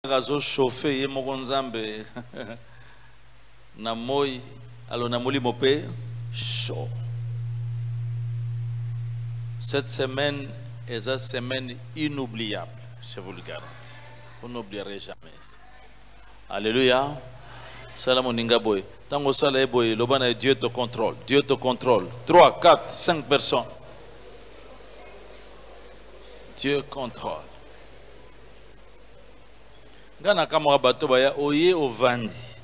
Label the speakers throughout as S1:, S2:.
S1: Razo chauffé ye mokonzambe na moi alors na moli mopé chaud. Cette semaine est une semaine inoubliable, je vous le garantis. Vous n'oublierez jamais. Alléluia. Salam oninga boy. Tango sala boy, lobana Dieu te contrôle. Dieu te contrôle. 3, 4, 5 personnes. Dieu contrôle. Gana kama bato baya oye o vandi.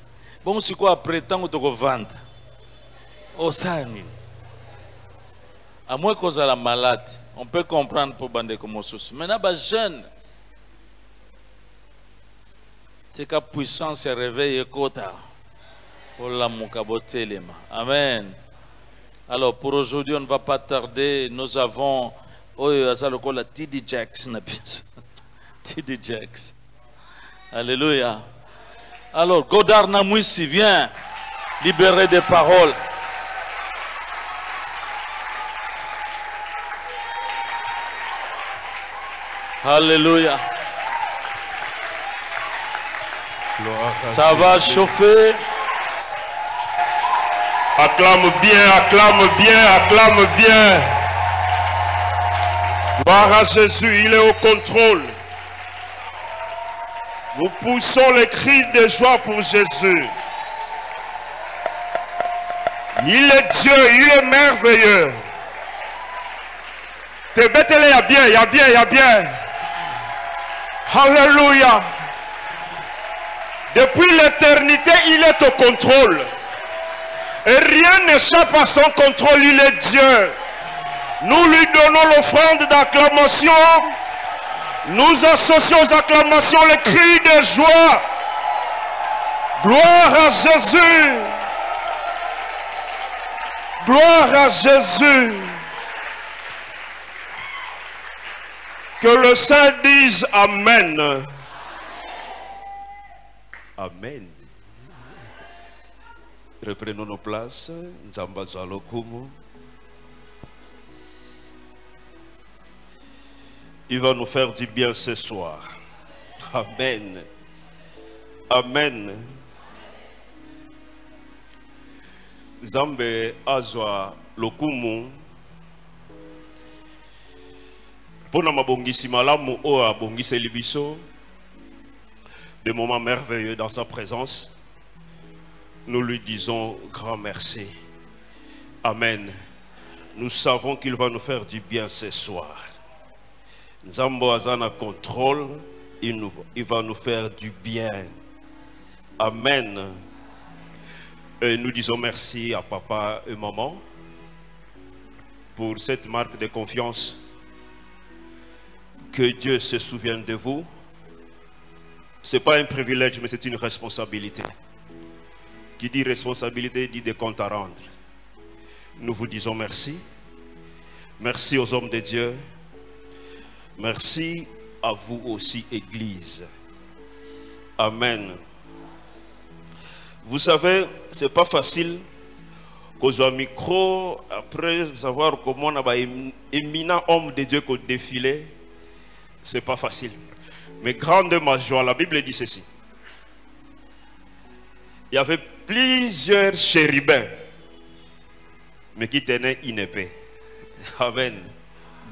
S1: Bon si quoi après tango to ko vanda. O sani. À moins qu'on soit malade, on peut comprendre pour bande comme souci. Maintenant ba jeune. C'est que la puissance se réveille kota. Pour la mukabotelema. Amen. Alors pour aujourd'hui, on ne va pas tarder. Nous avons la TD Jacks. TD Jacks. Alléluia. Alors, Godard Namouissi vient libérer des paroles. Alléluia. Ça va chauffer.
S2: Acclame bien, acclame bien, acclame bien. Gloire à Jésus, il est au contrôle. Nous poussons les cris de joie pour Jésus. Il est Dieu, il est merveilleux. Te bêtez-les, il y a bien, il y a bien, il y a bien. Alléluia. Depuis l'éternité, il est au contrôle. Et rien n'échappe à son contrôle, il est Dieu. Nous lui donnons l'offrande d'acclamation. Nous associons aux acclamations les cris de joie. Gloire à Jésus. Gloire à Jésus. Que le Saint dise Amen. Amen. Reprenons nos places. Nzamba Zalokumu. Il va nous faire du bien ce soir. Amen. Amen. Zambe azwa lokumu. Pona mabongisi malamu oa bongisi libiso. Des moments merveilleux dans sa présence. Nous lui disons grand merci. Amen. Nous savons qu'il va nous faire du bien ce soir. Nzambo Azana contrôle, il va nous faire du bien. Amen. Et nous disons merci à papa et maman pour cette marque de confiance. Que Dieu se souvienne de vous. Ce n'est pas un privilège, mais c'est une responsabilité. Qui dit responsabilité, dit des comptes à rendre. Nous vous disons merci. Merci aux hommes de Dieu. Merci à vous aussi, Église. Amen. Vous savez, ce n'est pas facile qu'aux un micro, après savoir comment on a éminent homme de Dieu qu'on défilé, ce n'est pas facile. Mais grande ma joie, la Bible dit ceci. Il y avait plusieurs chérubins, mais qui tenaient une épée. Amen.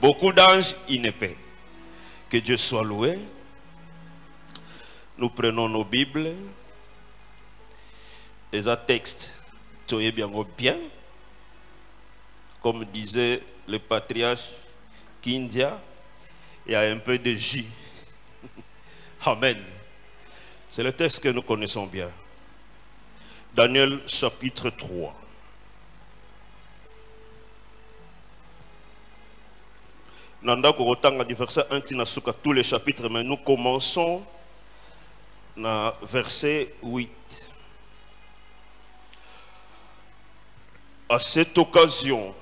S2: Beaucoup d'anges, une épée. Que Dieu soit loué. Nous prenons nos Bibles. Et un texte, soyez bien. Comme disait le patriarche Kindia, il y a un peu de jus. Amen. C'est le texte que nous connaissons bien. Daniel chapitre 3. Nanda Korotanga du verset 1 tinasuka tous les chapitres, mais nous commençons na verset 8. À cette occasion,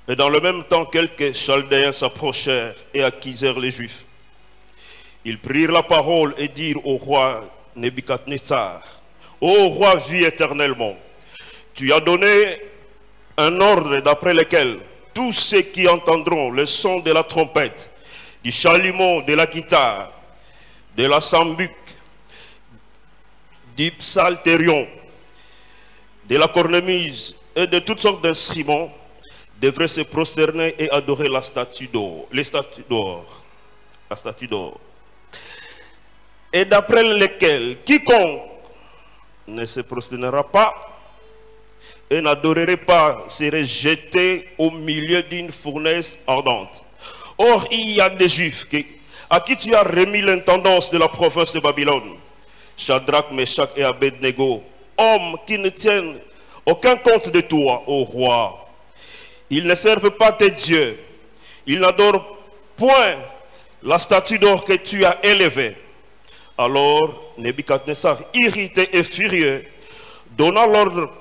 S2: et dans le même temps, quelques Chaldéens s'approchèrent et accusèrent les Juifs. Ils prirent la parole et dirent au roi Nebuchadnezzar: Ô roi, vis éternellement, tu as donné un ordre d'après lequel tous ceux qui entendront le son de la trompette, du chalumeau, de la guitare, de la sambuc, du psalterion, de la cornemuse et de toutes sortes d'instruments devraient se prosterner et adorer la statue d'or, les statues d'or, la statue d'or. Et d'après lesquels quiconque ne se prosternera pas et n'adorerait pas serait jeté au milieu d'une fournaise ardente. Or, il y a des Juifs à qui tu as remis l'intendance de la province de Babylone, Shadrach, Meshach et Abednego, hommes qui ne tiennent aucun compte de toi, ô roi. Ils ne servent pas tes dieux. Ils n'adorent point la statue d'or que tu as élevée. Alors, Nebuchadnezzar, irrité et furieux, donna l'ordre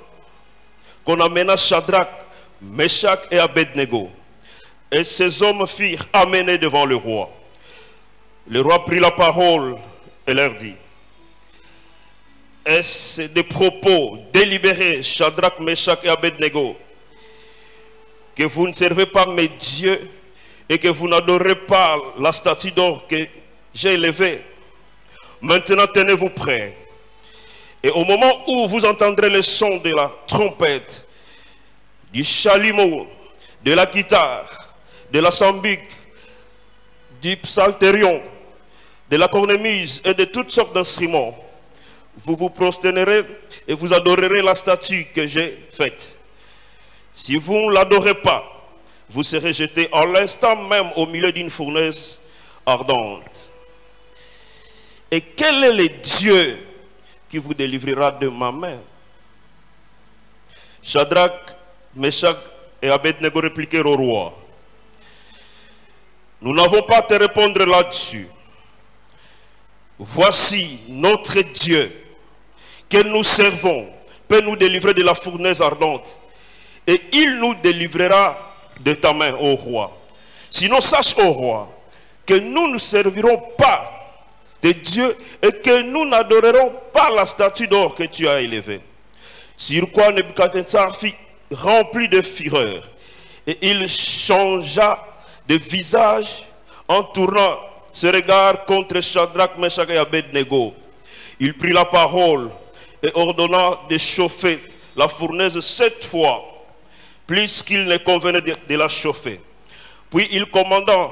S2: qu'on amena Shadrach, Meshach et Abednego. Et ces hommes furent amenés devant le roi. Le roi prit la parole et leur dit: est-ce des propos délibérés, Shadrach, Meshach et Abednego, que vous ne servez pas mes dieux et que vous n'adorez pas la statue d'or que j'ai élevée? Maintenant, tenez-vous prêts. Et au moment où vous entendrez le son de la trompette, du chalumeau, de la guitare, de la sambuc, du psalterion, de la cornemuse et de toutes sortes d'instruments, vous vous prosternerez et vous adorerez la statue que j'ai faite. Si vous ne l'adorez pas, vous serez jeté en l'instant même au milieu d'une fournaise ardente. Et quel est le Dieu qui vous délivrera de ma main? Shadrach, Meshach et Abednego répliquèrent au roi: nous n'avons pas à te répondre là-dessus. Voici notre Dieu que nous servons peut nous délivrer de la fournaise ardente, et il nous délivrera de ta main, ô roi. Sinon, sache, ô roi, que nous ne servirons pas de Dieu et que nous n'adorerons pas la statue d'or que tu as élevée. Sur quoi Nebuchadnezzar fut rempli de fureur, et il changea de visage en tournant ce regard contre Shadrach, Meshach et Abednego. Il prit la parole et ordonna de chauffer la fournaise 7 fois, plus qu'il ne convenait de la chauffer. Puis il commanda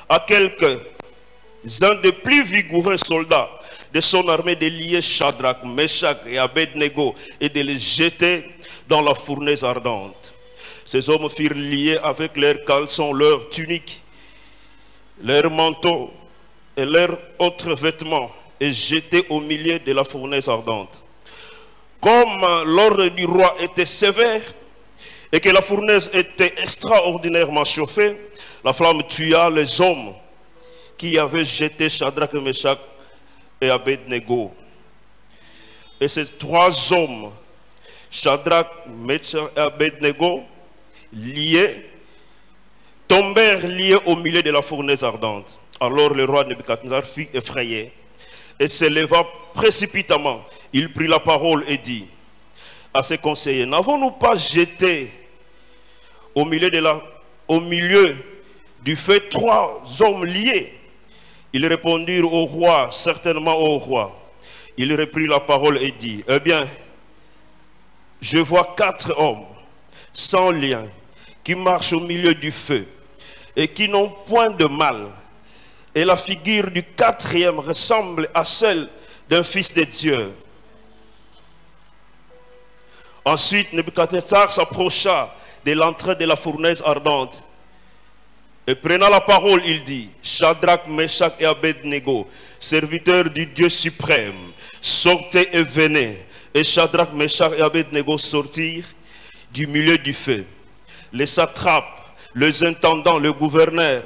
S2: à quelques-uns des plus vigoureux soldats de son armée de lier Shadrach, Meshach et Abednego et de les jeter dans la fournaise ardente. Ces hommes furent liés avec leurs caleçons, leurs tuniques, leurs manteaux et leurs autres vêtements et jetés au milieu de la fournaise ardente. Comme l'ordre du roi était sévère et que la fournaise était extraordinairement chauffée, la flamme tua les hommes qui avaient jeté Shadrach, Meshach et Abednego. Et ces 3 hommes, Shadrach, Meshach et Abednego, liés, tombèrent liés au milieu de la fournaise ardente. Alors le roi Nebuchadnezzar fut effrayé et se leva précipitamment. Il prit la parole et dit à ses conseillers: n'avons-nous pas jeté au milieu du feu 3 hommes liés? Ils répondirent au roi: certainement, au roi. Il reprit la parole et dit: eh bien, je vois 4 hommes sans lien qui marchent au milieu du feu et qui n'ont point de mal. Et la figure du 4e ressemble à celle d'un fils de Dieu. Ensuite, Nebuchadnezzar s'approcha de l'entrée de la fournaise ardente. Et prenant la parole, il dit: Shadrach, Meshach et Abednego, serviteurs du Dieu suprême, sortez et venez. Et Shadrach, Meshach et Abednego sortirent du milieu du feu. Les satrapes, les intendants, le gouverneur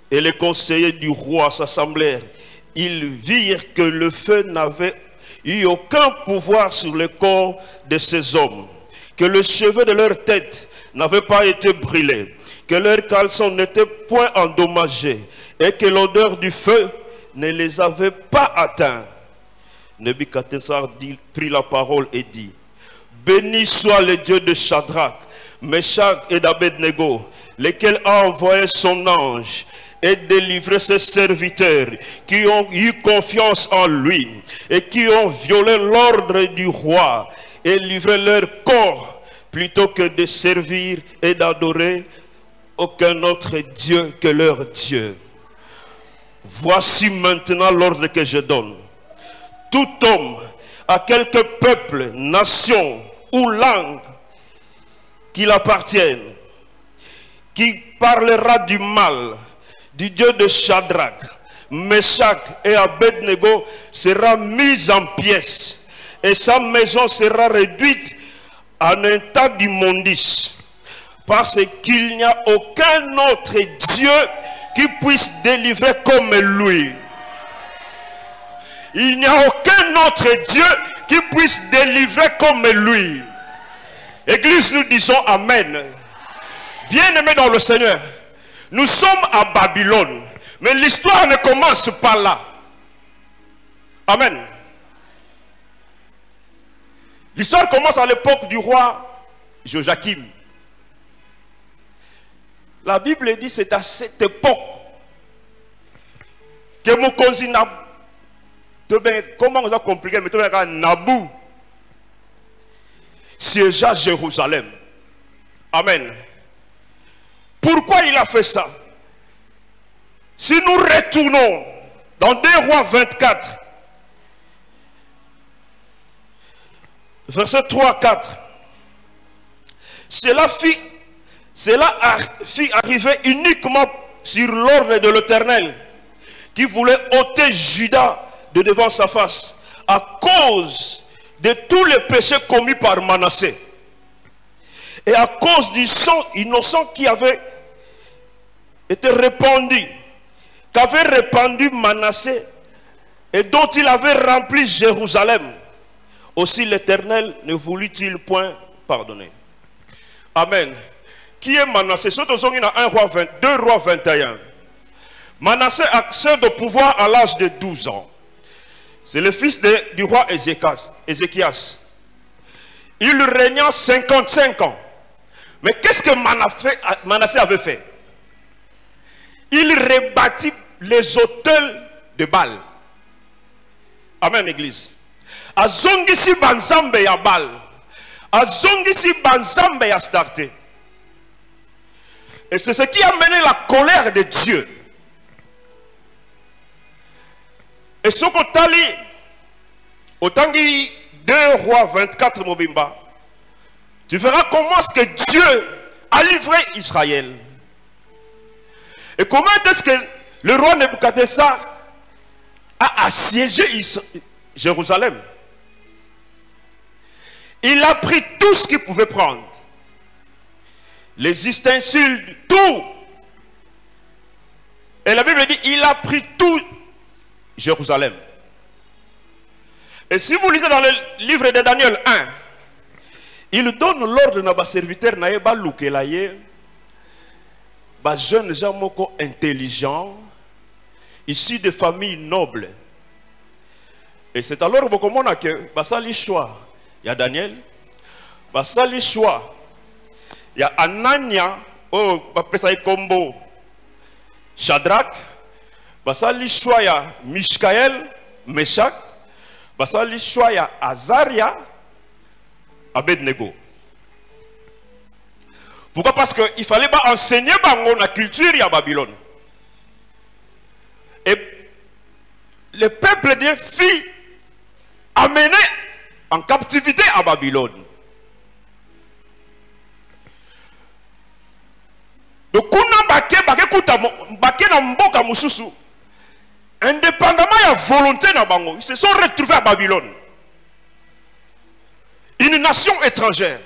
S2: et les conseillers du roi s'assemblèrent. Ils virent que le feu n'avait eu aucun pouvoir sur le corps de ces hommes, que les cheveux de leur tête n'avaient pas été brûlés, que leurs caleçons n'étaient point endommagés et que l'odeur du feu ne les avait pas atteints. Nebuchadnezzar prit la parole et dit: béni soit le Dieu de Shadrach, Meshach et d'Abednego, lequel a envoyé son ange et délivrer ses serviteurs qui ont eu confiance en lui et qui ont violé l'ordre du roi et livré leur corps plutôt que de servir et d'adorer aucun autre Dieu que leur Dieu. Voici maintenant l'ordre que je donne. Tout homme, à quelque peuple, nation ou langue qu'il appartienne, qui parlera du mal du Dieu de Shadrach, Meshach et Abednego sera mis en pièces et sa maison sera réduite en un tas d'immondices, parce qu'il n'y a aucun autre Dieu qui puisse délivrer comme lui. Il n'y a aucun autre Dieu qui puisse délivrer comme lui. Église, nous disons Amen. Bien-aimés dans le Seigneur, nous sommes à Babylone, mais l'histoire ne commence pas là. Amen. L'histoire commence à l'époque du roi Joachim. La Bible dit que c'est à cette époque que Mokonzi comment on a compliqué, mais Nabou siégea Jérusalem. Amen. Pourquoi il a fait ça? Si nous retournons dans 2 Rois 24, verset 3-4, cela fit arriver uniquement sur l'ordre de l'Éternel, qui voulait ôter Juda de devant sa face, à cause de tous les péchés commis par Manassé, et à cause du sang innocent qui avait été répandu, qu'avait répandu Manassé, et dont il avait rempli Jérusalem. Aussi l'Éternel ne voulut-il point pardonner. Amen. Qui est Manassé? Ce sont 2 Rois 21. Manassé accède au pouvoir à l'âge de 12 ans. C'est le fils du roi Ézéchias. Il régna 55 ans. Mais qu'est-ce que Manassé avait fait? Il rebâtit les autels de Baal. Amen, église. Azongisi banzambe ya Baal. Azongisi banzambe ya Starté. Et c'est ce qui a mené la colère de Dieu. Et ce qu'on t'a lu, autant que 2 Rois 24 Mobimba, tu verras comment est-ce que Dieu a livré Israël. Et comment est-ce que le roi Nebuchadnezzar a assiégé Jérusalem. Il a pris tout ce qu'il pouvait prendre. Les ustensiles, tout. Et la Bible dit, il a pris tout Jérusalem. Et si vous lisez dans le livre de Daniel 1, il donne l'ordre à ses serviteurs, naïba loukelaye, ba jeune gens moko intelligent, issus de familles nobles. Et c'est alors que basali choix, il y a Daniel, basali choix, il y a Anania, oh, basali combo, Shadrach, basali choix, il y a Mishkaël, Meshach, basali choix, il y a Azaria, Abednego. Pourquoi? Parce qu'il fallait pas enseigner la culture à Babylone. Et le peuple des filles amené en captivité à Babylone. Donc, indépendamment de la volonté, ils se sont retrouvés à Babylone. Une nation étrangère.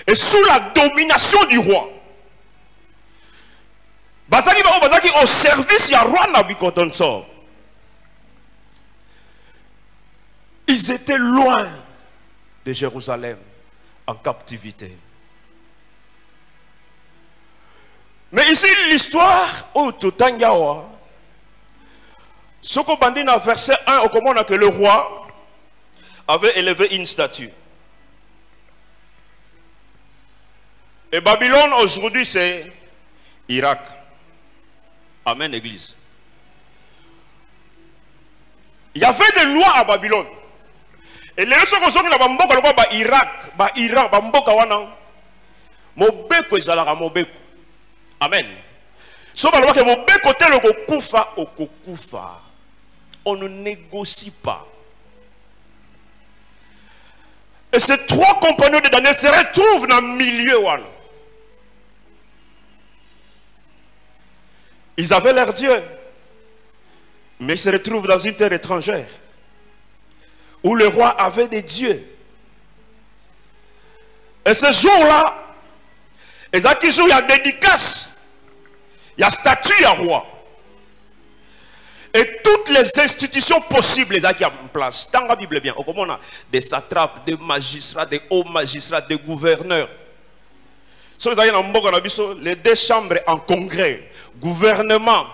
S2: Et sous la domination du roi. Au service du roi Nabucodonosor. Ils étaient loin de Jérusalem, en captivité. Mais ici, l'histoire, au Totangawa, ce qu'on dit dans verset 1, au commande que le roi avait élevé une statue. Et Babylone, aujourd'hui, c'est Irak. Amen, Église. Il y avait des lois à Babylone. Et les gens qui sont dans Irak, Iran, Mobeko ezalaka mobeko. Amen. So balobaka que mobeko telo kokufa okokufa. On ne négocie pas. Et ces trois compagnons de Daniel se retrouvent dans le milieu. Ils avaient leur Dieu. Mais ils se retrouvent dans une terre étrangère. Où le roi avait des dieux. Et ce jour-là, il y a dédicace. Il y a statue à roi. Et toutes les institutions possibles, les qui en place. Dans la Bible, bien, on a des satrapes, des magistrats, des hauts magistrats, des gouverneurs. Les deux chambres en congrès, gouvernement,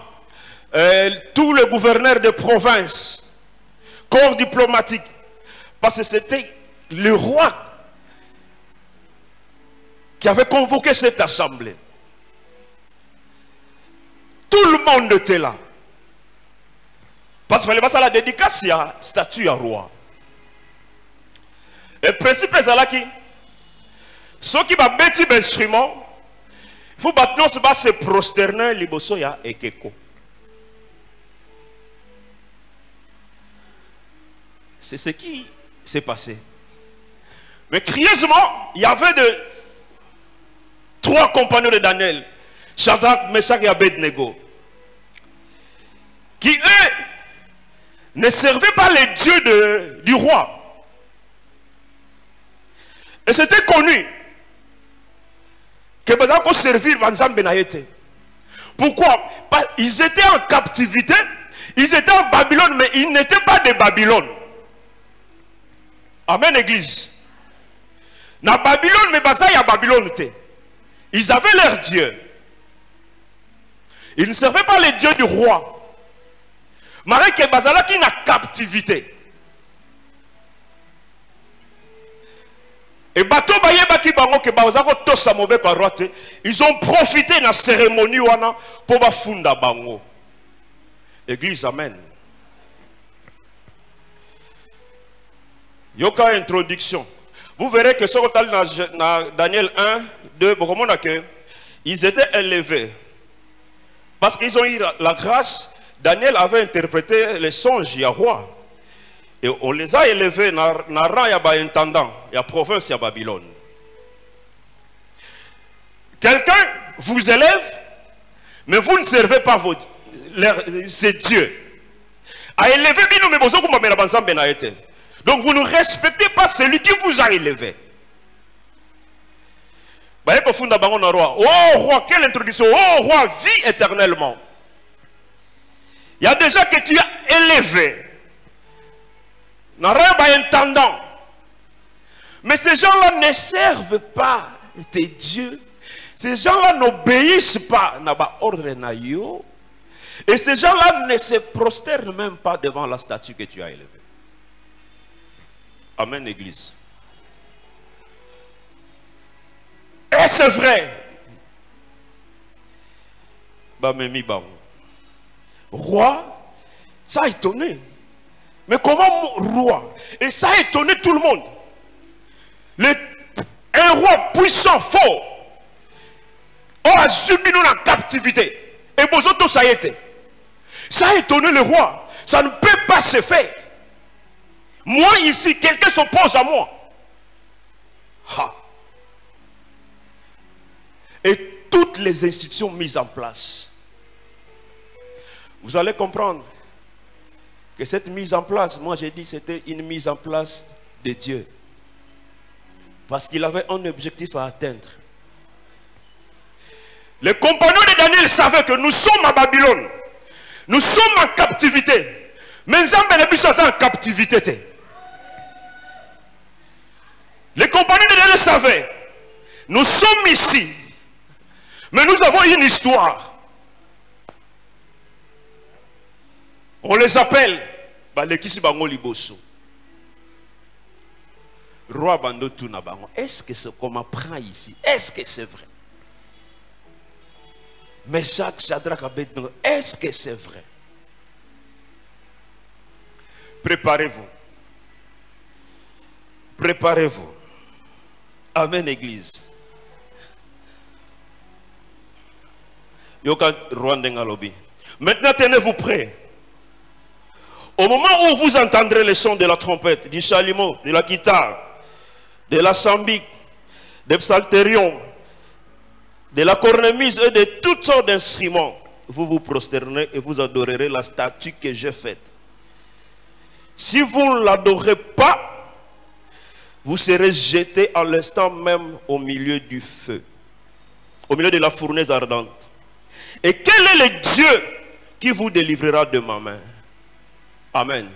S2: tous les gouverneurs de province, corps diplomatique. Parce que c'était le roi qui avait convoqué cette assemblée. Tout le monde était là. Parce qu'il fallait passer à la dédicace, il y a statue à roi. Et le principe est là qui, ceux qui ont bâti l'instrument, il faut maintenant se prosterner, liboso ya ekeko. C'est ce qui s'est passé. Mais curieusement, il y avait trois compagnons de Daniel, Shadrach, Meshach et Abednego, qui eux ne servaient pas les dieux du roi. Et c'était connu que besoin qu'on servir Banzam Benayete. Pourquoi? Ils étaient en captivité, ils étaient en Babylone, mais ils n'étaient pas de Babylone. Amen, Église. Dans Babylone, mais il y a Babylone. Ils avaient leur Dieu. Ils ne servaient pas les dieux du roi. Marie que Bazala qui n'a captivité. Et bateau bayeba ki bango ke bazako tosa mobe kwa rote, ils ont profité de la cérémonie wana pour bafunda bango. Église, amen. Yoka introduction. Vous verrez que ce qu'on dans Daniel 1, 2, ils étaient élevés. Parce qu'ils ont eu la grâce, Daniel avait interprété les songes, il y a roi. Et on les a élevés dans le rang, il y a un intendant, il y a province, il y a Babylone. Quelqu'un vous élève, mais vous ne servez pas ces dieux. A élevé, donc vous ne respectez pas celui qui vous a élevé. Oh roi, quelle introduction! Oh roi, vis éternellement. Il y a déjà que tu as élevé. Intendant. Mais ces gens-là ne servent pas tes dieux. Ces gens-là n'obéissent pas à l'ordre. Et ces gens-là ne se prosternent même pas devant la statue que tu as élevée. Amen, Église. Et c'est vrai. Roi, ça a étonné. Mais comment roi? Et ça a étonné tout le monde. Un roi puissant, fort, a subi en captivité. Et Bozoto, ça a été. Ça a étonné le roi. Ça ne peut pas se faire. Moi ici, quelqu'un s'oppose à moi. Ha. Et toutes les institutions mises en place. Vous allez comprendre que cette mise en place, moi j'ai dit c'était une mise en place de Dieu. Parce qu'il avait un objectif à atteindre. Les compagnons de Daniel savaient que nous sommes à Babylone. Nous sommes en captivité. Mais nous sommes en captivité. Les compagnons de Daniel savaient. Nous sommes ici. Mais nous avons une histoire. On les appelle Balekisi Bango Liboso. Roi Bando Tunabango. Est-ce que ce qu'on m'apprend ici, est-ce que c'est vrai? Meshach, Shadrach, Abednego, est-ce que c'est vrai? Préparez-vous. Préparez-vous. Amen, Église. Maintenant, tenez-vous prêts. Au moment où vous entendrez le son de la trompette, du chalumeau, de la guitare, de la sambique, des psalterions, de la cornemuse et de toutes sortes d'instruments, vous vous prosternerez et vous adorerez la statue que j'ai faite. Si vous ne l'adorez pas, vous serez jeté à l'instant même au milieu du feu, au milieu de la fournaise ardente. Et quel est le Dieu qui vous délivrera de ma main? Amen.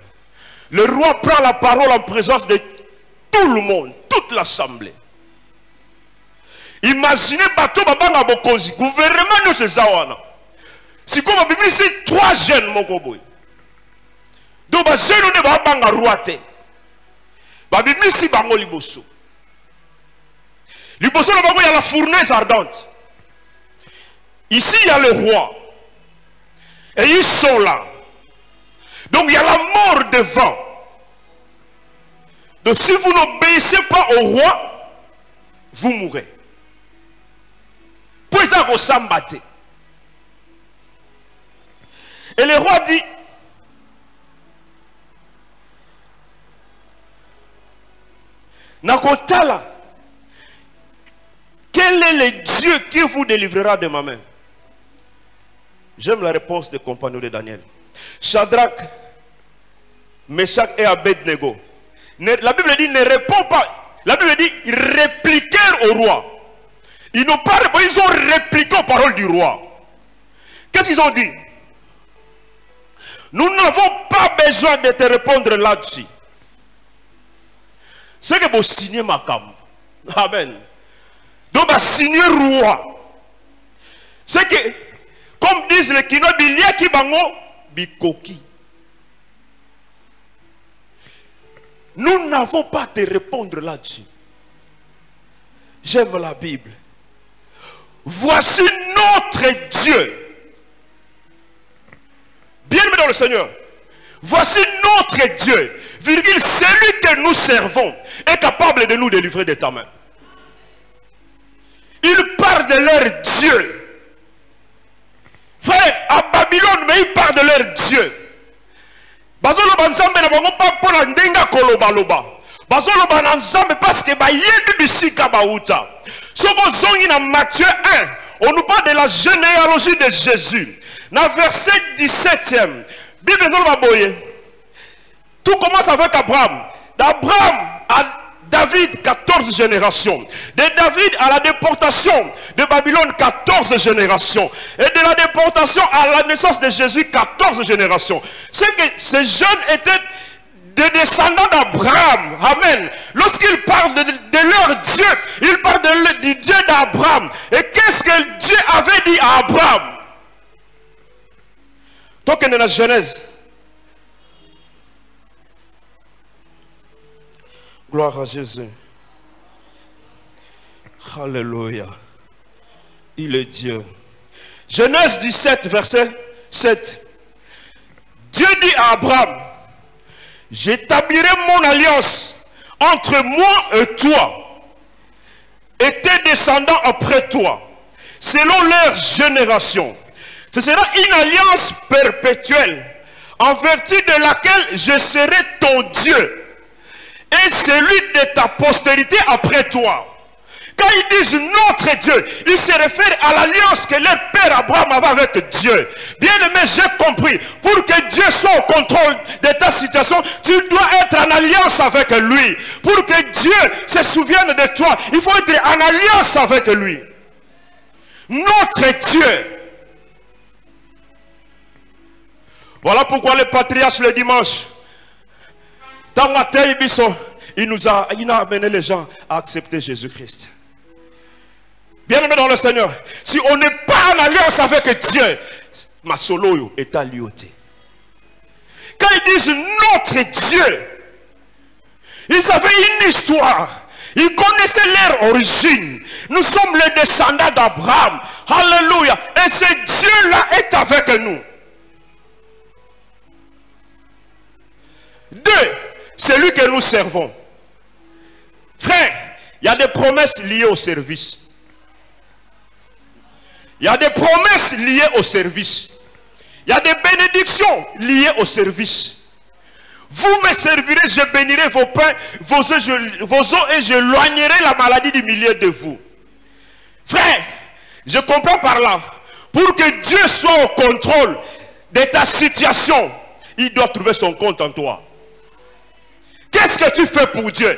S2: Le roi prend la parole en présence de tout le monde, toute l'assemblée. Imaginez bateau babanga bokonzi, gouvernement de ces awana. Si comme Bible c'est 3 jeunes mokoboy. Donc ba jeune ne ba banga roate. Ba Bible si bango liboso. Liboso na bango il y a la fournaise ardente. Ici il y a le roi. Et ils sont là. Donc il y a la mort devant. Donc si vous n'obéissez pas au roi, vous mourrez. Puis ça vous s'embattre. Et le roi dit, Nakotala, quel est le Dieu qui vous délivrera de ma main? J'aime la réponse des compagnons de Daniel. Shadrach, Meshach et Abednego. La Bible dit ne répond pas. La Bible dit ils répliquèrent au roi. Ils n'ont pas répondu, ils ont répliqué aux paroles du roi. Qu'est-ce qu'ils ont dit? Nous n'avons pas besoin de te répondre là-dessus. C'est que vous signez ma cam. Amen. Donc vous signez roi. C'est que, comme disent les Kino, il y a qui bango bikoki. Nous n'avons pas à te répondre là-dessus. J'aime la Bible. Voici notre Dieu. Bien-aimé dans le Seigneur. Voici notre Dieu. Virgule, celui que nous servons est capable de nous délivrer de ta main. Ils parlent de leur Dieu. Frère, à Babylone, mais ils parlent de leur Dieu. Bazolo banzambe na bango pa pona ndenga koloba loba. Bazolo banzambe parce que ba yebi bisika bauta. Soko zongi na Matthieu 1, on nous parle de la généalogie de Jésus. Dans verset 17e, Bible nous va boyer. Tout commence avec Abraham. D'Abraham à David, 14 générations. De David à la déportation de Babylone, 14 générations. Et de la déportation à la naissance de Jésus, 14 générations. C'est que ces jeunes étaient des descendants d'Abraham. Amen. Lorsqu'ils parlent de leur Dieu, ils parlent du Dieu d'Abraham. Et qu'est-ce que Dieu avait dit à Abraham? Donc, dans la Genèse. Gloire à Jésus. Alléluia. Il est Dieu. Genèse 17, verset 7. Dieu dit à Abraham, j'établirai mon alliance entre moi et toi et tes descendants après toi, selon leur génération. Ce sera une alliance perpétuelle, en vertu de laquelle je serai ton Dieu et celui de ta postérité après toi. Quand ils disent notre Dieu, ils se réfèrent à l'alliance que leur père Abraham avait avec Dieu. Bien aimé, j'ai compris. Pour que Dieu soit au contrôle de ta situation, tu dois être en alliance avec lui. Pour que Dieu se souvienne de toi, il faut être en alliance avec lui. Notre Dieu. Voilà pourquoi les patriarches le dimanche, il a amené les gens à accepter Jésus-Christ. Bien-aimé dans le Seigneur, si on n'est pas en alliance avec Dieu, ma solo est à l'ioté. Quand ils disent notre Dieu, ils avaient une histoire. Ils connaissaient leur origine. Nous sommes les descendants d'Abraham. Alléluia. Et ce Dieu-là est avec nous. 2, c'est lui que nous servons. Frère, il y a des promesses liées au service. Il y a des promesses liées au service. Il y a des bénédictions liées au service. Vous me servirez, je bénirai vos pains, vos os et je éloignerai la maladie du milieu de vous. Frère, je comprends par là. Pour que Dieu soit au contrôle de ta situation, il doit trouver son compte en toi. Qu'est-ce que tu fais pour Dieu?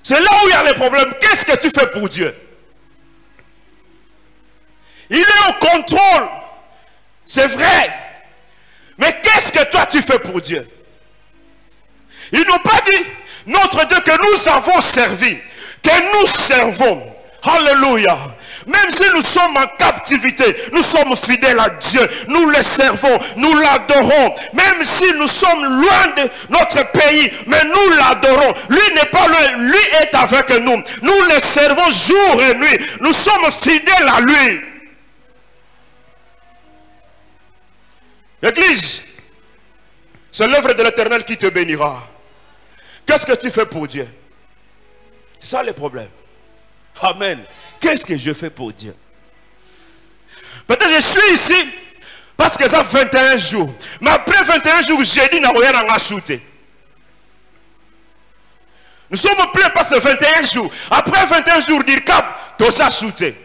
S2: C'est là où il y a les problèmes. Qu'est-ce que tu fais pour Dieu? Il est au contrôle. C'est vrai. Mais qu'est-ce que toi tu fais pour Dieu? Ils n'ont pas dit notre Dieu que nous avons servi, que nous servons. Alléluia. Même si nous sommes en captivité, nous sommes fidèles à Dieu. Nous le servons, nous l'adorons. Même si nous sommes loin de notre pays, mais nous l'adorons. Lui n'est pas loin, lui est avec nous. Nous le servons jour et nuit. Nous sommes fidèles à lui. L'église, c'est l'œuvre de l'Éternel qui te bénira. Qu'est-ce que tu fais pour Dieu? C'est ça le problème. Amen. Qu'est-ce que je fais pour Dieu? Peut-être je suis ici parce que ça fait 21 jours. Mais après 21 jours, j'ai dit nous sommes pleins parce que 21 jours. Après 21 jours, dire cap, tout ça shooté.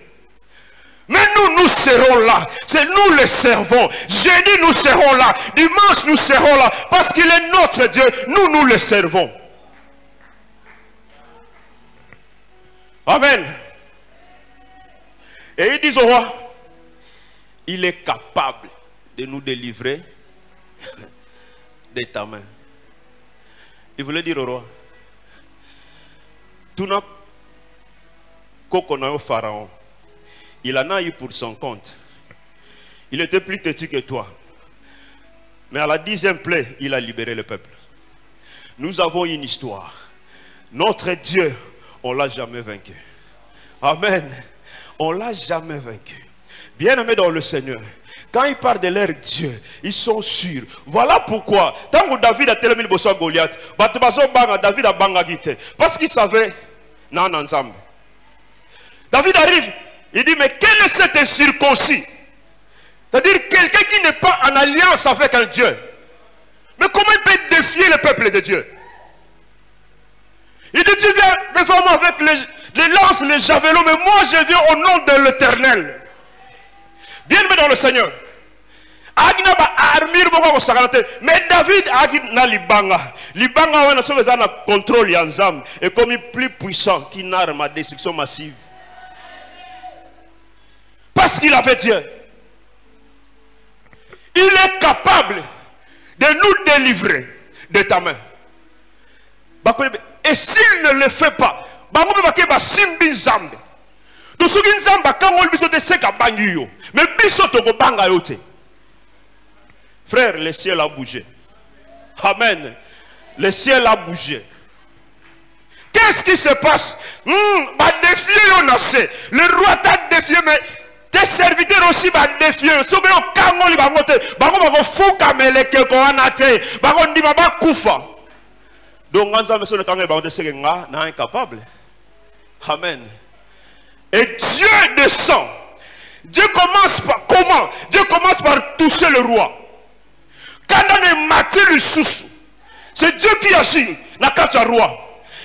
S2: Mais nous serons là. C'est nous les servons. Jeudi, nous serons là. Dimanche, nous serons là. Parce qu'il est notre Dieu. Nous le servons. Amen. Et ils disent au roi, il est capable de nous délivrer de ta main. Il voulait dire au roi, tout n'a qu'au pharaon. Il en a eu pour son compte. Il était plus têtu que toi. Mais à la 10e plaie, il a libéré le peuple. Nous avons une histoire. Notre Dieu, on ne l'a jamais vaincu. Amen. On ne l'a jamais vaincu. Bien-aimés dans le Seigneur, quand ils parlent de leur Dieu, ils sont sûrs. Voilà pourquoi, tant que David a tellement besoin de Goliath, David a bangagité. Parce qu'il savait, non, ensemble. David arrive. Il dit, mais quel est cet incirconcis? C'est-à-dire quelqu'un qui n'est pas en alliance avec un Dieu. Mais comment il peut défier le peuple de Dieu? Il dit, tu viens devant moi avec les lances, les javelots, mais moi je viens au nom de l'Éternel. Bien-aimé dans le Seigneur. Mais David a libanga. Libanga on a contrôle yanzam et comme il est plus puissant qu'une arme à destruction massive. Parce qu'il avait Dieu. Il est capable de nous délivrer de ta main. Et s'il ne le fait pas, frère, le ciel a bougé. Amen. Le ciel a bougé. Qu'est-ce qui se passe? Le roi t'a défié, mais tes serviteurs aussi vont défier. Donc, on est incapable. Amen. Et Dieu descend. Dieu commence par comment? Dieu commence par toucher le roi. Quand on est maté le sous, c'est Dieu qui agit dans le roi.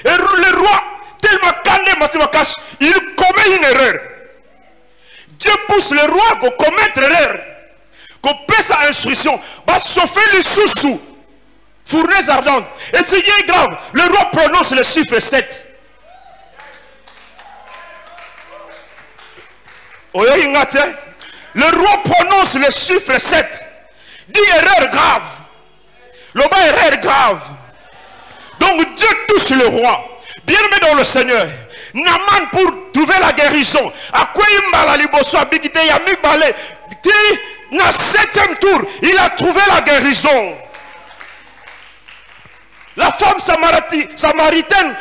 S2: Et le roi, tellement quand on est maté le cache, il commet une erreur. Dieu pousse le roi à commettre l'erreur. Qu'on paie sa instruction, va chauffer les sous-sous. Fournaise ardente. Et ce qui est grave, le roi prononce le chiffre 7. Le roi prononce le chiffre 7. Dit erreur grave. Le bas erreur grave. Donc Dieu touche le roi. Bien-aimé dans le Seigneur. Naman pour trouver la guérison. À quoi il m'a la liboso habité, il a mis balai. Dans le 7e tour, il a trouvé la guérison. La femme samaritaine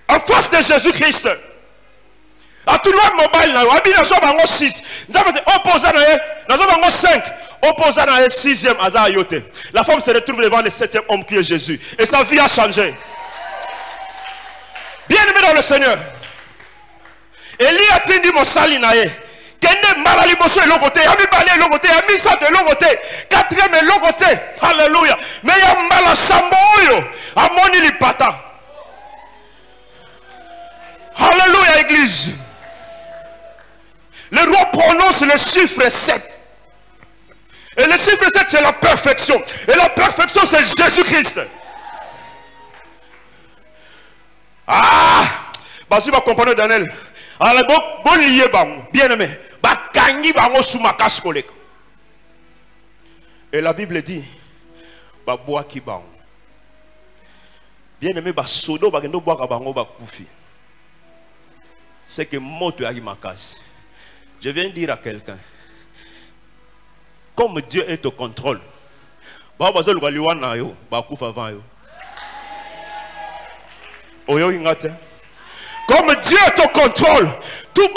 S2: en face de Jésus-Christ. À tout le monde mobile, nous avons 6. Nous avons opposé 5. Opposé à 6e, la femme se retrouve devant le 7e homme qui est Jésus. Et sa vie a changé. Bien aimé dans le Seigneur. Eli a tindi mosali nae. Kende marali boso et l'autre côté. Yami balé et l'autre côté. Yami sa de l'autre côté. 4e et l'autre côté. Alléluia. Mais yambala samboyo. Amoni li pata. Alléluia, église. Le roi prononce le chiffre 7. Et le chiffre 7, c'est la perfection. Et la perfection, c'est Jésus-Christ. Ah! Basi va comprendre Daniel. Alors, bon lié, bien aimé. Et la Bible dit, bien aimé, c'est que moto a ma casse. Je viens dire à quelqu'un, comme Dieu est au contrôle, comme Dieu est au contrôle, tout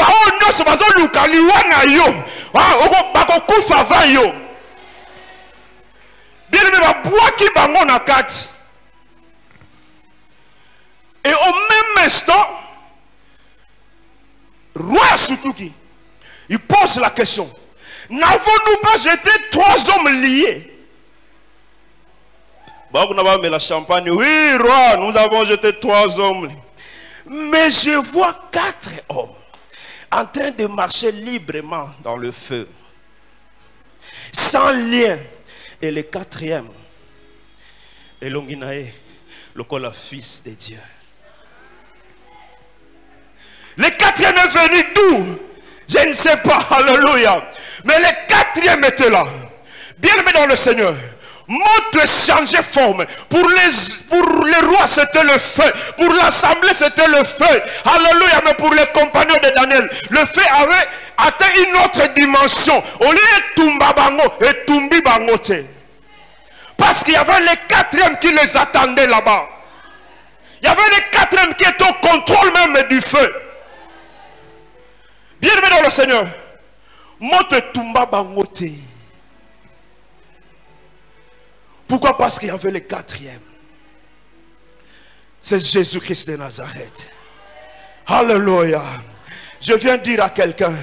S2: et au même instant, roi Sutuki, il pose la question. N'avons-nous pas jeté 3 hommes liés? La champagne, oui, roi, nous avons jeté 3 hommes. Mais je vois 4 hommes en train de marcher librement dans le feu, sans lien. Et le 4e, Elonginae, le fils de Dieu. Le 4e est venu d'où? Je ne sais pas, alléluia. Mais le 4e était là. Bien aimé dans le Seigneur. Montre changer forme. Pour les rois, c'était le feu. Pour l'assemblée, c'était le feu. Alléluia. Mais pour les compagnons de Daniel, le feu avait atteint une autre dimension. Au lieu de Tumba Bango et Tumbi Bangote. Parce qu'il y avait les 4e qui les attendaient là-bas. Il y avait les 4e qui étaient au contrôle même du feu. Bien aimé dans le Seigneur, monte Tumba Bangote. Pourquoi? Parce qu'il y avait le 4e. C'est Jésus-Christ de Nazareth. Alléluia. Je viens dire à quelqu'un,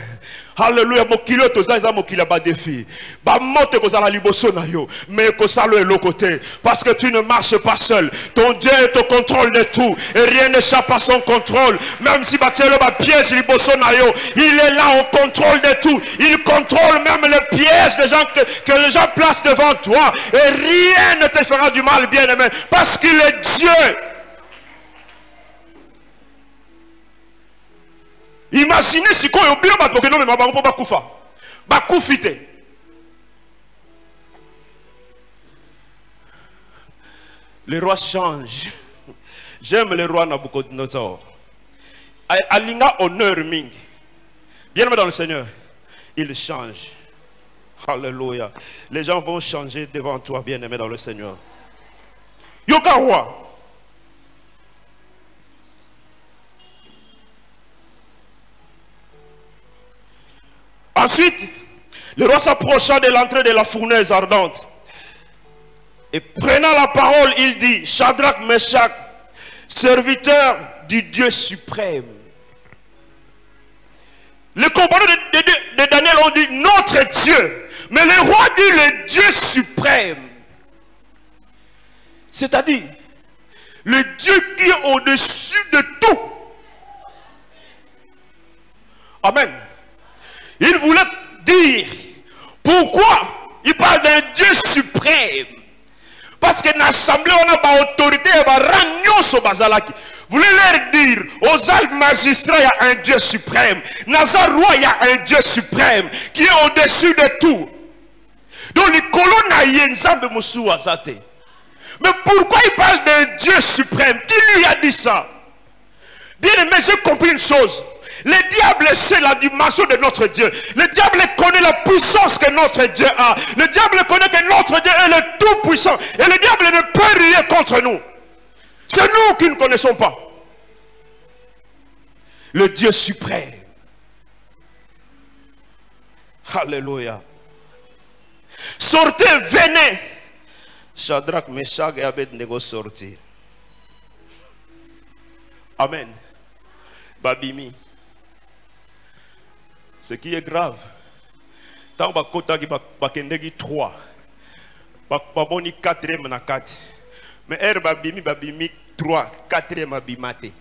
S2: alléluia, mokilo tozaza mokila ba défi. Ba mote kozala liboso na yo, mais kosalo l'autre côté parce que tu ne marches pas seul. Ton Dieu est au contrôle de tout et rien n'échappe à son contrôle. Même si batelo ba piège liboso na yo, il est là au contrôle de tout. Il contrôle même les pièges des gens que les gens placent devant toi et rien ne te fera du mal, bien-aimé, parce qu'il est Dieu. Imaginez si quoi au bureau que non mais pas bakufa. Bakufite. Le roi change. J'aime le roi Nabucodonosor. Alinga honneur ming. Bien aimé dans le Seigneur, il change. Alléluia. Les gens vont changer devant toi, bien aimé dans le Seigneur. Yoka roi. Ensuite, le roi s'approcha de l'entrée de la fournaise ardente. Et prenant la parole, il dit, Shadrach, Meshach, serviteurs du Dieu suprême. Les compagnons de Daniel ont dit, notre Dieu. Mais le roi dit, le Dieu suprême. C'est-à-dire, le Dieu qui est au-dessus de tout. Amen. Il voulait dire pourquoi il parle d'un Dieu suprême. Parce que dans l'assemblée, on a pas autorité, on a ragnon sur Bazalaki. Vous voulez leur dire, aux alpes magistrats, il y a un Dieu suprême. Nazar roi, il y a un Dieu suprême qui est au-dessus de tout. Donc les colons n'aient Moussou Azate. Mais pourquoi il parle d'un Dieu suprême? Qui lui a dit ça? Bien aimé, j'ai compris une chose. Le diable sait la dimension de notre Dieu. Le diable connaît la puissance que notre Dieu a. Le diable connaît que notre Dieu est le tout-puissant. Et le diable ne peut rien contre nous. C'est nous qui ne connaissons pas. le Dieu suprême. Alléluia. Sortez, venez. Shadrach, Meshach et Abednego sortir. Amen. Babimi. Ce qui est grave, tant que kota qui bakendegi 3, baboni 4e na 4. Mais babimi 3, 4e abimate.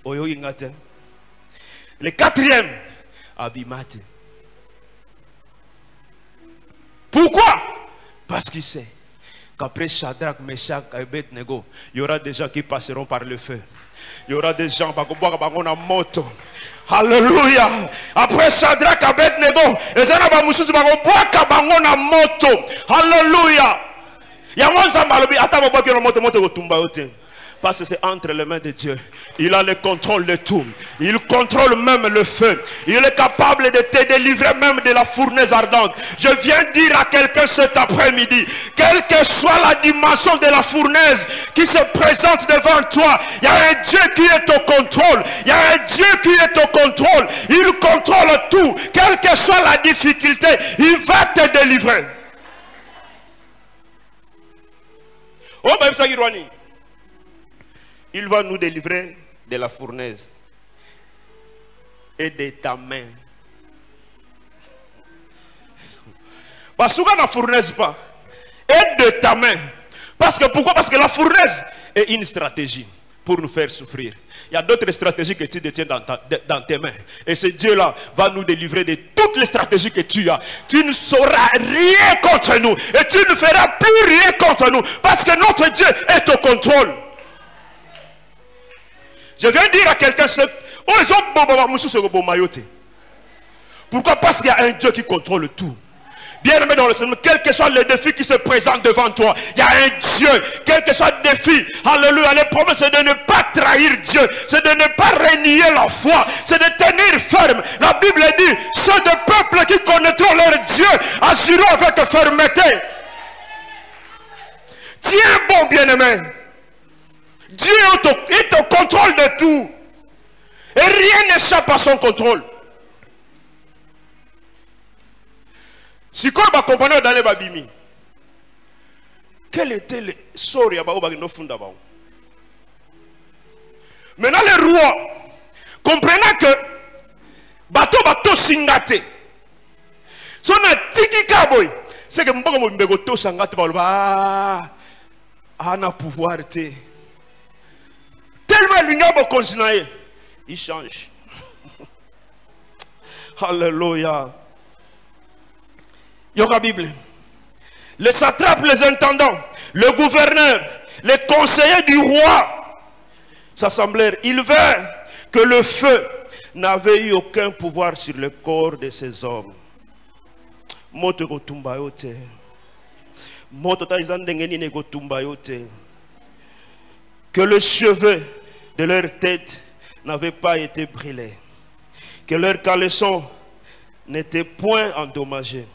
S2: Oyo ingate. Le 4e abimate. Pourquoi? Parce qu'il sait qu'après Shadrach, Meshach et Abednego, il y aura des gens qui passeront par le feu. Il y aura des gens qui vont en moto. Alléluia. Après Shadrach, Abednego, les gens qui vont en moto. Alléluia. Il y a un gens qui vont en moto. Parce que c'est entre les mains de Dieu. Il a le contrôle de tout. Il contrôle même le feu. Il est capable de te délivrer même de la fournaise ardente. Je viens dire à quelqu'un cet après-midi, quelle que soit la dimension de la fournaise qui se présente devant toi, il y a un Dieu qui est au contrôle. Il y a un Dieu qui est au contrôle. Il contrôle tout. Quelle que soit la difficulté, il va te délivrer. Oh, même ça, il va nous délivrer de la fournaise et de ta main. Parce que la fournaise pas. Et de ta main. Parce que pourquoi? Parce que la fournaise est une stratégie pour nous faire souffrir. Il y a d'autres stratégies que tu détiens dans tes mains. Et ce Dieu-là va nous délivrer de toutes les stratégies que tu as. Tu ne sauras rien contre nous. Et tu ne feras plus rien contre nous. Parce que notre Dieu est au contrôle. Je viens dire à quelqu'un, pourquoi? Parce qu'il y a un Dieu qui contrôle tout. Bien aimé dans le Seigneur, quel que soit le défi qui se présente devant toi, il y a un Dieu. Quel que soit le défi, alléluia, le problème c'est de ne pas trahir Dieu, c'est de ne pas renier la foi, c'est de tenir ferme. La Bible dit, ceux de peuples qui connaîtront leur Dieu agiront avec fermeté. Tiens bon, bien aimé. Dieu est au contrôle de tout. Et rien n'échappe à son contrôle. Si quoi va comprendre dans les babimi, quel était le sort ya ba no funda ba. Maintenant les rois comprenant que bateau singate. Son tiki kaboy, c'est que mbongo mo mbego to sangate ba ana pouvoir te. Tellement l'ignoble continue, il change. Alléluia. Il y aura Bible. Les satrapes, les intendants, le gouverneur, les conseillers du roi s'assemblèrent. Ils virent que le feu n'avait eu aucun pouvoir sur le corps de ces hommes. Que les cheveux de leur tête n'avaient pas été brûlés, que leurs caleçons n'étaient point endommagés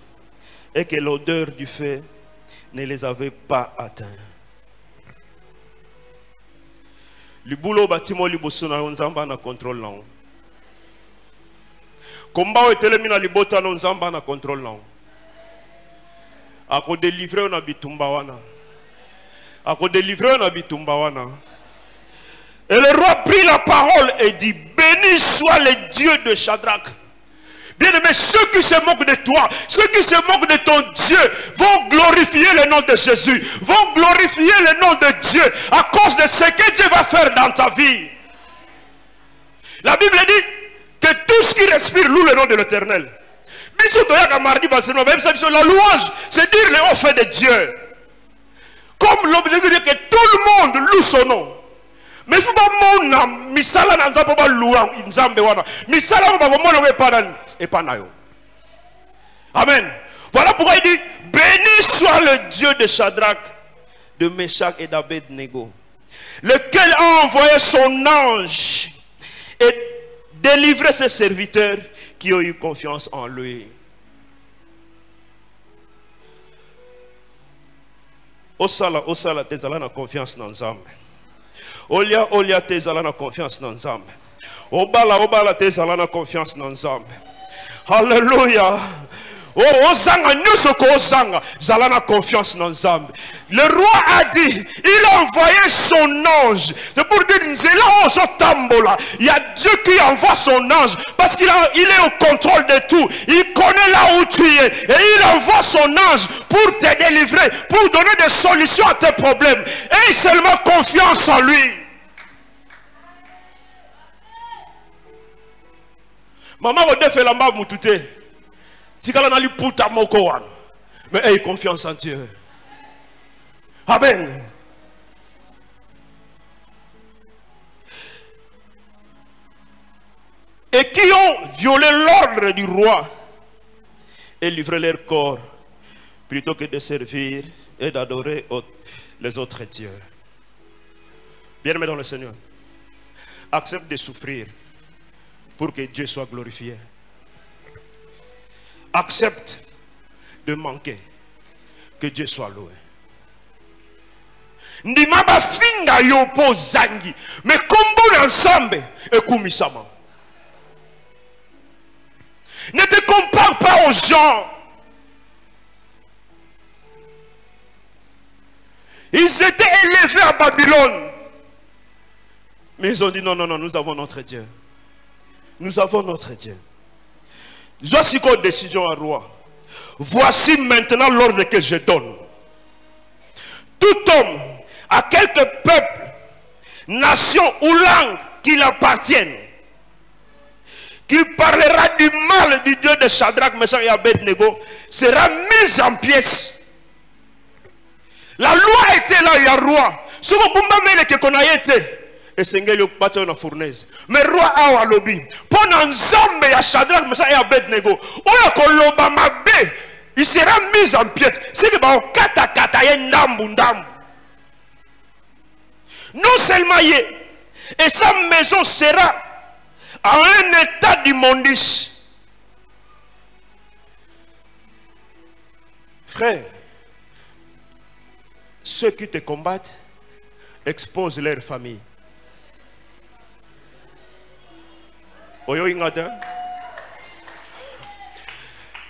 S2: et que l'odeur du feu ne les avait pas atteints. Le boulot bâtiment liboso na nzamba na contrôle là. Combat était le mina libota na nzamba na contrôle là. Ako délivrer na bitumba wana. Ako délivrer na bitumba wana. Et le roi prit la parole et dit, béni soit le Dieu de Shadrach. Bien aimé, ceux qui se moquent de toi, ceux qui se moquent de ton Dieu, vont glorifier le nom de Jésus, vont glorifier le nom de Dieu à cause de ce que Dieu va faire dans ta vie. La Bible dit que tout ce qui respire loue le nom de l'Éternel. La louange, c'est dire le haut fait de Dieu. Comme l'objectif dit que tout le monde loue son nom. Mais il faut pas que misala na nzambe ba louwa nzambe wana. Misala ba mona et pas nayo. Amen. Voilà pourquoi il dit, béni soit le Dieu de Shadrach, de Meshach et d'Abednego, lequel a envoyé son ange et délivré ses serviteurs qui ont eu confiance en lui. Osala tezala na confiance dans nzambe. Olia te zala na confiance dans Nzambe. Obala te zala na confiance dans Nzambe. Alléluia. Oh, Ozanga, nous ce qu'Ozanga, Zalana confiance dans Nzambe. Le roi a dit, il a envoyé son ange. C'est pour dire, il y a Dieu qui envoie son ange parce qu'il est au contrôle de tout. Il connaît là où tu es et il envoie son ange pour te délivrer, pour donner des solutions à tes problèmes. Et seulement confiance en lui. Maman, on fait la main moutouté. Si quelqu'un a lu pour ta moko, mais ayez confiance en Dieu. Amen. Et qui ont violé l'ordre du roi et livré leur corps plutôt que de servir et d'adorer les autres dieux. Bien-aimé dans le Seigneur, accepte de souffrir pour que Dieu soit glorifié. Accepte de manquer, que Dieu soit loué. Ndimaba finga yopo zangi, mais comme ensemble et kumisama. Ne te compare pas aux gens. Ils étaient élevés à Babylone, mais ils ont dit non, non, non, nous avons notre Dieu. Nous avons notre Dieu. Voici quoi décision à roi. Voici maintenant l'ordre que je donne. Tout homme, à quelque peuple, nation ou langue qu'il appartienne, qu'il parlera du mal du Dieu de Shadrach, Meshach et Abednego, sera mis en pièces. La loi était là, il y a roi. Ce qu'on a été. Et Sengeli okpata na fournaise. Mais roi awa lobi. Pendant Nzambe ya Shadrach, Meshach et Abednego. Oya koloba mabe. Il sera mis en pièces. C'est que ba kata ye ndambu. Non seulement y est. Et sa maison sera en un état d'immondice. Frère, ceux qui te combattent exposent leur famille.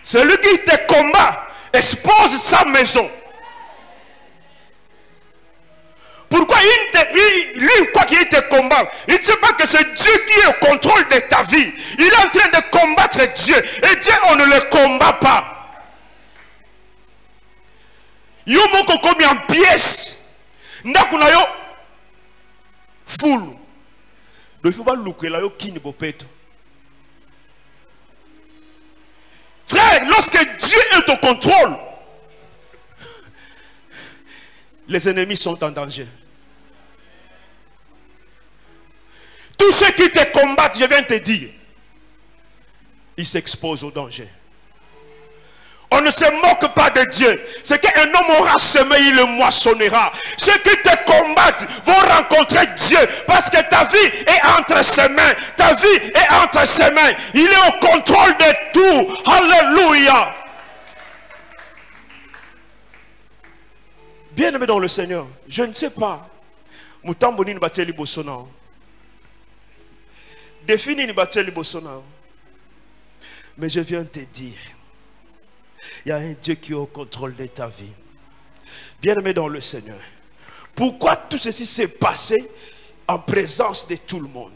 S2: Celui qui te combat expose sa maison. Pourquoi lui, quoi qu'il te combat, il ne sait pas que c'est Dieu qui est au contrôle de ta vie. Il est en train de combattre Dieu. Et Dieu, on ne le combat pas. Yo moko komi en pièce. Ndakuna yo full. Le faut pas louker là yo kini bopeto. Frère, lorsque Dieu est au contrôle, les ennemis sont en danger. Tous ceux qui te combattent, je viens te dire, ils s'exposent au danger. On ne se moque pas de Dieu. C'est qu'un homme aura semé, il le moissonnera. Ceux qui te combattent vont rencontrer Dieu. Parce que ta vie est entre ses mains. Ta vie est entre ses mains. Il est au contrôle de tout. Alléluia. Bien-aimé dans le Seigneur, je ne sais pas. Mutamboni ni bateli bosona. Défini ni bateli bosona. Mais je viens te dire, il y a un Dieu qui est au contrôle de ta vie. Bien-aimé dans le Seigneur. Pourquoi tout ceci s'est passé en présence de tout le monde?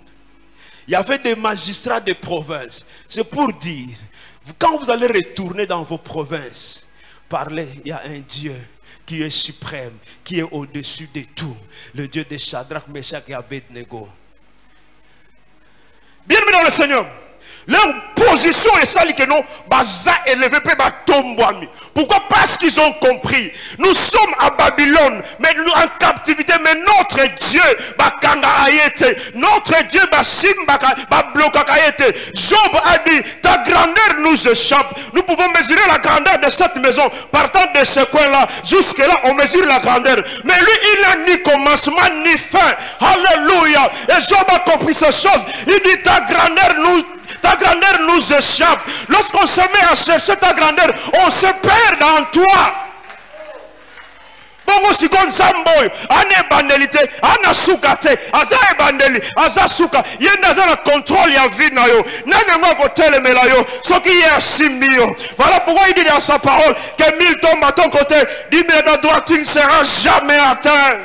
S2: Il y avait des magistrats de province. C'est pour dire, quand vous allez retourner dans vos provinces, parlez, il y a un Dieu qui est suprême, qui est au-dessus de tout. Le Dieu de Shadrach, Meshach et Abednego. Bien-aimé dans le Seigneur. Leur position est celle que nous baza élevé tombouami. Pourquoi? Parce qu'ils ont compris. Nous sommes à Babylone, mais nous en captivité. Mais notre Dieu, notre Dieu, Job a dit, ta grandeur nous échappe. Nous pouvons mesurer la grandeur de cette maison. Partant de ce coin-là, jusque-là, on mesure la grandeur. Mais lui, il n'a ni commencement ni fin. Alléluia. Et Job a compris ces choses. Il dit, ta grandeur nous échappe. Lorsqu'on se met à chercher ta grandeur, on se perd dans toi. Bon, sikon zamboy ane bandelité ana soukate aza bandeli aza souka yenda za na contrôle ya vie na yo nanga ngoko telemela yo soki ye simbio. Voilà pourquoi il dit dans sa parole que 1000 tombent à ton côté, 10 000 à ta droite, tu ne seras jamais atteint.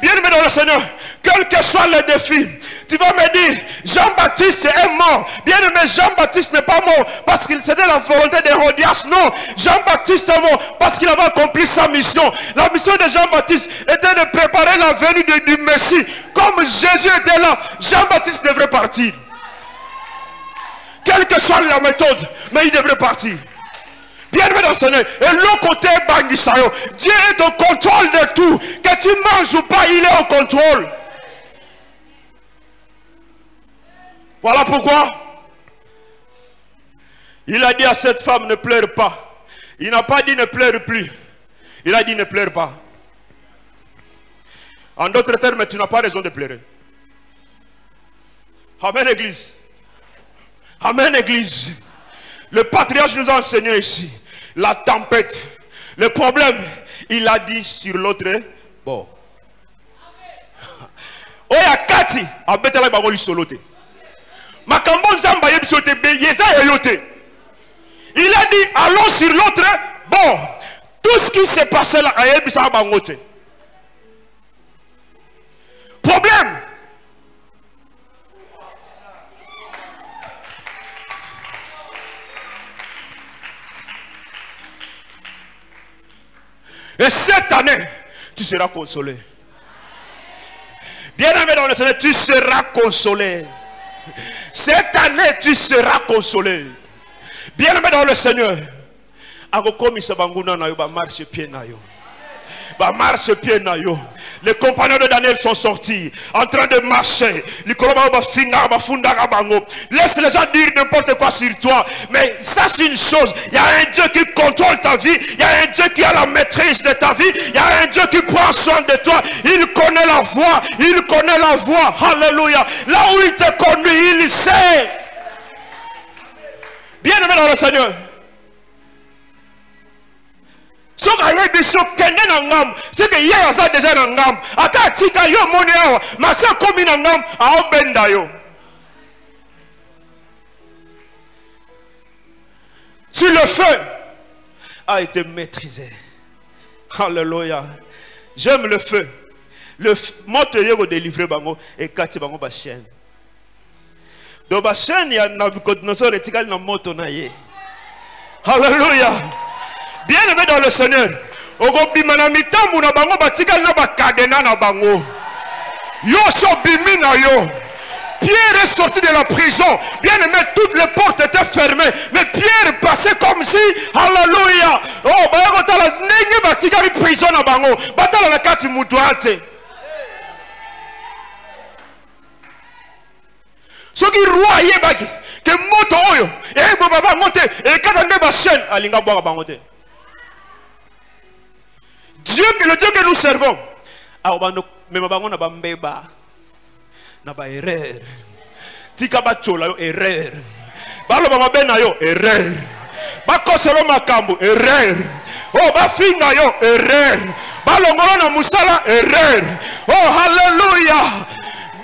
S2: Bien-aimé dans le Seigneur, quel que soit le défi, tu vas me dire, Jean-Baptiste est mort. Bien-aimé, Jean-Baptiste n'est pas mort parce qu'il c'était la volonté d'Hérodias. Non, Jean-Baptiste est mort parce qu'il avait accompli sa mission. La mission de Jean-Baptiste était de préparer la venue du Messie. Comme Jésus était là, Jean-Baptiste devrait partir. Quelle que soit la méthode, mais il devrait partir. Bien-aimé dans le Seigneur, et l'autre côté, Bangisayo, Dieu est au contrôle de tout. Que tu manges ou pas, il est au contrôle. Voilà pourquoi il a dit à cette femme, ne pleure pas. Il n'a pas dit ne pleure plus. Il a dit ne pleure pas. En d'autres termes, tu n'as pas raison de pleurer. Amen, Église. Amen, Église. Le patriarche nous a enseigné ici. La tempête. Le problème, il a dit sur l'autre bord. Oya kati, abetela bagoli solote. Makambo nzamba yebisote be yeza eyote. Il a dit allons sur l'autre bord. Tout ce qui s'est passé là, ayebisa bangote. Problème. Et cette année, tu seras consolé. Bien-aimé dans le Seigneur, tu seras consolé. Cette année, tu seras consolé. Bien-aimé dans le Seigneur, les compagnons de Daniel sont sortis en train de marcher. Laisse les gens dire n'importe quoi sur toi, mais ça c'est une chose. Il y a un Dieu qui contrôle ta vie. Il y a un Dieu qui a la maîtrise de ta vie. Il y a un Dieu qui prend soin de toi. Il connaît la voie. Il connaît la voie. Alléluia. Là où il te conduit, il sait. Bien-aimé dans le Seigneur, c'est que hier ça déjà dans ngam ata tika yo moneo ma ça comme dans ngam a obenda yo. Si le feu a été maîtrisé, alléluia. J'aime le feu. Le moto yo délivrer bango et kati bango ba chaîne. Do ba chaîne ya Nabucodonosor etikali na moto na ye. Alléluia. Bien-aimé dans le Seigneur, Pierre est sorti de la prison. Bien-aimé, toutes les portes étaient fermées. Mais Pierre passait comme si, alléluia. Oh, prison na bango. Batala la kati mutuate. Ce qui roi yebaki que moto oyo et baba monte et katande ba chaîne alinga boa bangote. Dieu, le Dieu que nous servons, même bango na bambeba na ba erreur. Tika ba chola yo erreur. Balo ba mabena yo erreur. Ba koselo makambo erreur. Oh ba finga yo erreur. Balo ngolo na musala erreur. Oh hallelujah.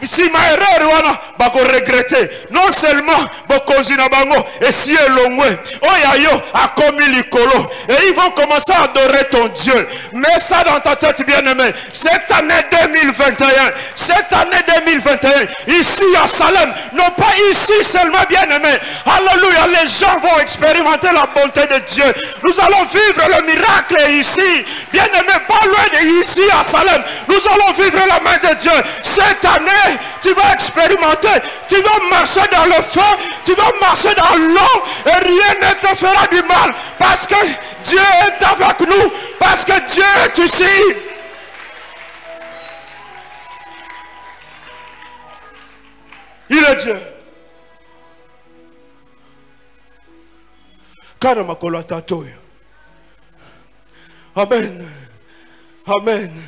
S2: Si ma erreur wana bako regretter non seulement bako zina bango et si elongwe oyayo a commis likolo et ils vont commencer à adorer ton Dieu. Mets ça dans ta tête, bien-aimé. Cette année 2021, cette année 2021 ici à Salem, non pas ici seulement, bien-aimé, alléluia, les gens vont expérimenter la bonté de Dieu. Nous allons vivre le miracle ici, bien-aimé, pas loin de ici à Salem. Nous allons vivre la main de Dieu cette année. Tu vas expérimenter, tu vas marcher dans le feu, tu vas marcher dans l'eau et rien ne te fera du mal parce que Dieu est avec nous, parce que Dieu est ici. Il est Dieu. Amen. Amen.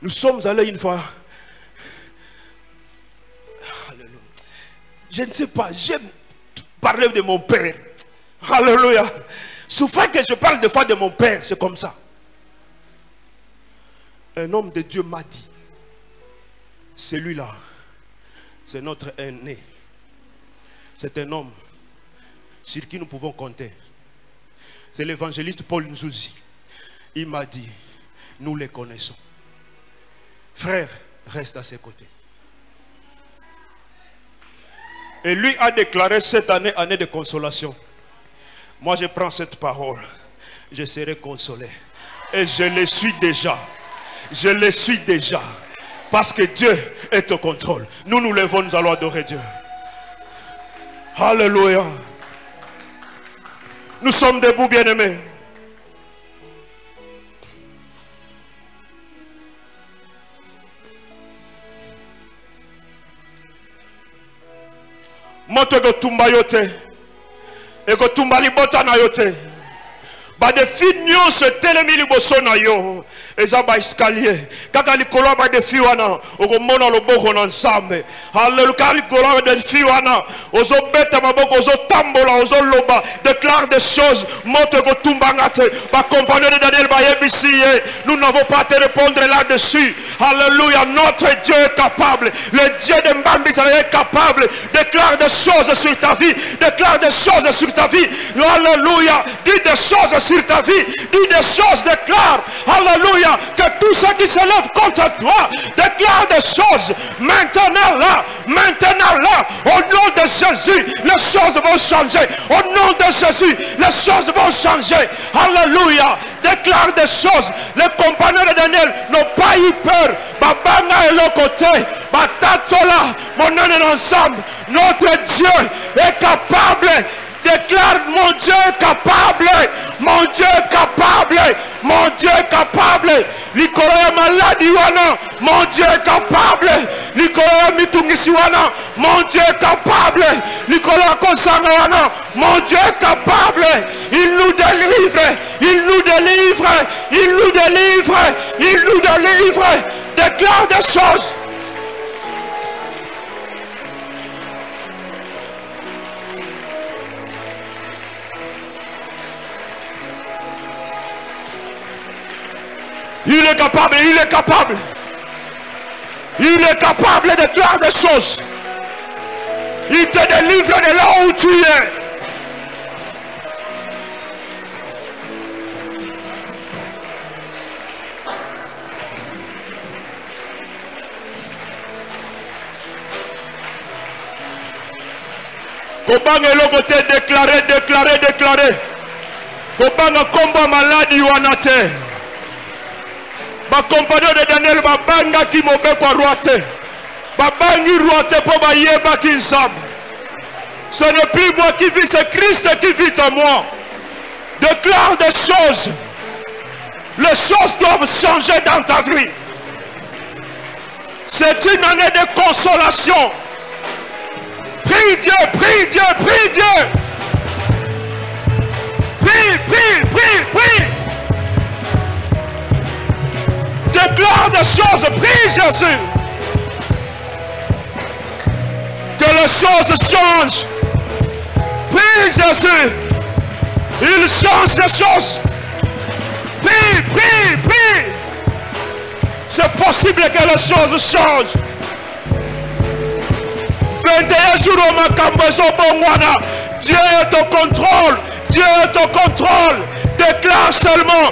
S2: Nous sommes allés une fois. Je ne sais pas, j'aime parler de mon père. Alléluia. Souvent que je parle des fois de mon père, c'est comme ça. Un homme de Dieu m'a dit, celui-là, c'est notre aîné. C'est un homme sur qui nous pouvons compter. C'est l'évangéliste Paul Nzouzi. Il m'a dit, nous les connaissons. Frère, reste à ses côtés. Et lui a déclaré cette année, année de consolation. Moi je prends cette parole, je serai consolé. Et je le suis déjà. Je le suis déjà. Parce que Dieu est au contrôle. Nous nous levons, nous allons adorer Dieu. Alléluia. Nous sommes debout, bien-aimés. Moto go tumba yote. Ego tumba libota na yote. Ba defi nyonso telemi liboso na yo. Eza ba escalier. Kaka likolo ba defi wana. Ogo mona loboko na nsambe. Hallelujah. Likolo ba defi wana. Ozo beta maboko. Ozo tambola. Ozo loba. Déclare des choses. Moto go tumba ngate. Ba compagnon de Daniel ba yebisiye. Nous n'avons pas à te répondre là-dessus. Alléluia. Notre Dieu est capable. Le Dieu de Mbambi est capable. Déclare des choses sur ta vie. Déclare des choses sur ta vie. Alléluia. Dis des choses sur ta vie. Dis des choses. Déclare. Alléluia. Que tous ceux qui se lèvent contre toi déclarent des choses. Maintenant là. Au nom de Jésus, les choses vont changer. Au nom de Jésus, les choses vont changer. Alléluia. Déclare des choses. Les compagnons de Daniel n'ont pas eu peur. Babanga est le côté. Batatola, mon âme ensemble. Notre Dieu est capable. Déclare, mon Dieu est capable. Mon Dieu est capable. Mon Dieu est capable. L'ikoroya maladi wana. Mon Dieu est capable. L'ikoroya mitungisi wana. Mon Dieu est capable. L'ikoroya kosanga wana. Mon Dieu est capable. Il nous délivre. Il nous délivre. Il nous délivre. Il nous délivre. Déclare des choses. Il est capable, il est capable. Il est capable de déclarer des choses. Il te délivre de là où tu es. Kobanga le côté déclaré. Kobanga komba maladi wanate. Ma compagnon de Daniel babanga ki mobekwa roite. Babangi roite pour bayeba ki nsam. Ce n'est plus moi qui vis, c'est Christ qui vit en moi. Déclare des choses. Les choses doivent changer dans ta vie. C'est une année de consolation. Prie Dieu, prie Dieu, prie Dieu. Prie. Déclare des choses, prie Jésus. Que les choses changent. Prie Jésus. Il change les choses. Prie. C'est possible que les choses changent. 21 jours au Makambezo Bongwana. Dieu est au contrôle. Dieu est au contrôle. Déclare seulement.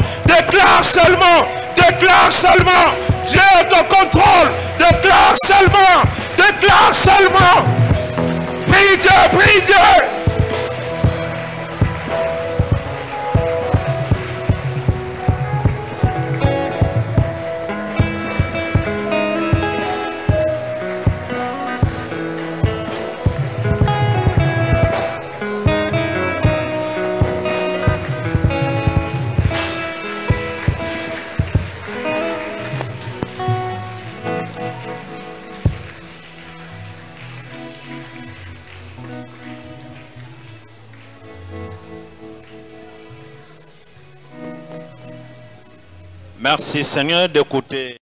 S2: Dieu est au contrôle. Déclare seulement. Prie Dieu.
S3: Merci Seigneur d'écouter.